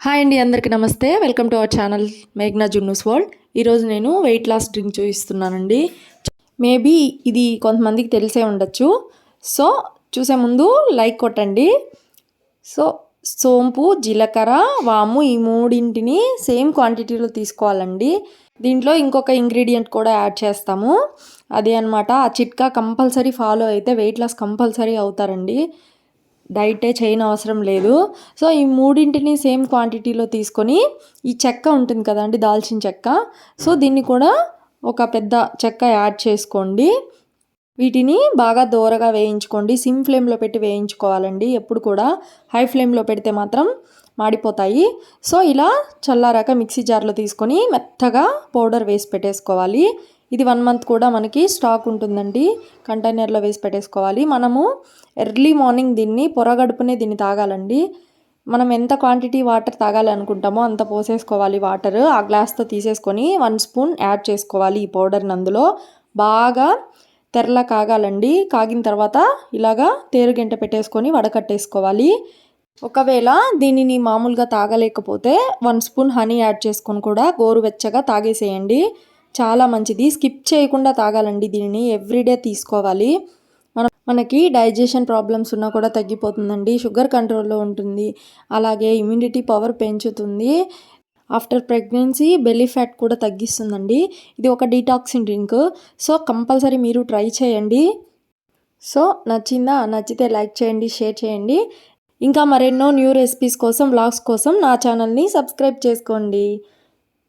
Hi అండి, అందరికీ నమస్తే. వెల్కమ్ టు అవర్ ఛానల్ మేఘ్నా జున్నూస్ వరల్డ్. ఈరోజు నేను వెయిట్ లాస్ డ్రింక్ చూపిస్తున్నానండి. మేబీ ఇది కొంతమందికి తెలిసే ఉండొచ్చు. సో చూసే ముందు లైక్ కొట్టండి. సో సోంపు, జీలకర్ర, వాము ఈ మూడింటిని సేమ్ క్వాంటిటీలో తీసుకోవాలండి. దీంట్లో ఇంకొక ఇంగ్రీడియంట్ కూడా యాడ్ చేస్తాము. అదే అనమాట, ఆ చిట్కా కంపల్సరీ ఫాలో అయితే వెయిట్ లాస్ కంపల్సరీ అవుతారండి. డైటే చేయని అవసరం లేదు. సో ఈ మూడింటిని సేమ్ క్వాంటిటీలో తీసుకొని ఈ చెక్క ఉంటుంది కదండి, దాల్చిన చెక్క. సో దీన్ని కూడా ఒక పెద్ద చెక్క యాడ్ చేసుకోండి. వీటిని బాగా దోరగా వేయించుకోండి. సిమ్ ఫ్లేమ్లో పెట్టి వేయించుకోవాలండి. ఎప్పుడు కూడా హై ఫ్లేమ్లో పెడితే మాత్రం మాడిపోతాయి. సో ఇలా చల్లారాక మిక్సీ జార్లో తీసుకొని మెత్తగా పౌడర్ వేసి పెట్టేసుకోవాలి. ఇది 1 మంత్ కూడా మనకి స్టాక్ ఉంటుందండి. కంటైనర్లో వేసి పెట్టేసుకోవాలి. మనము ఎర్లీ మార్నింగ్ దీన్ని పొరగడుపునే దీన్ని తాగాలండి. మనం ఎంత క్వాంటిటీ వాటర్ తాగాలి అనుకుంటామో అంత పోసేసుకోవాలి వాటర్. ఆ గ్లాస్తో తీసేసుకొని 1 స్పూన్ యాడ్ చేసుకోవాలి ఈ పౌడర్ని. అందులో బాగా తెరలా కాగాలండి. కాగిన తర్వాత ఇలాగా తేరుగెంట పెట్టేసుకొని వడకట్టేసుకోవాలి. ఒకవేళ దీనిని మామూలుగా తాగలేకపోతే 1 స్పూన్ హనీ యాడ్ చేసుకొని కూడా గోరువెచ్చగా తాగేసేయండి. చాలా మంచిది. స్కిప్ చేయకుండా తాగాలండి. దీనిని ఎవ్రీడే తీసుకోవాలి. మనకి డైజెషన్ ప్రాబ్లమ్స్ ఉన్నా కూడా తగ్గిపోతుందండి. షుగర్ కంట్రోల్లో ఉంటుంది. అలాగే ఇమ్యూనిటీ పవర్ పెంచుతుంది. ఆఫ్టర్ ప్రెగ్నెన్సీ బెల్లీ ఫ్యాట్ కూడా తగ్గిస్తుందండి. ఇది ఒక డీటాక్సిన్ డ్రింక్. సో కంపల్సరీ మీరు ట్రై చేయండి. సో నచ్చితే లైక్ చేయండి, షేర్ చేయండి. ఇంకా మరెన్నో న్యూ రెసిపీస్ కోసం, వ్లాగ్స్ కోసం నా ఛానల్ని సబ్స్క్రైబ్ చేసుకోండి.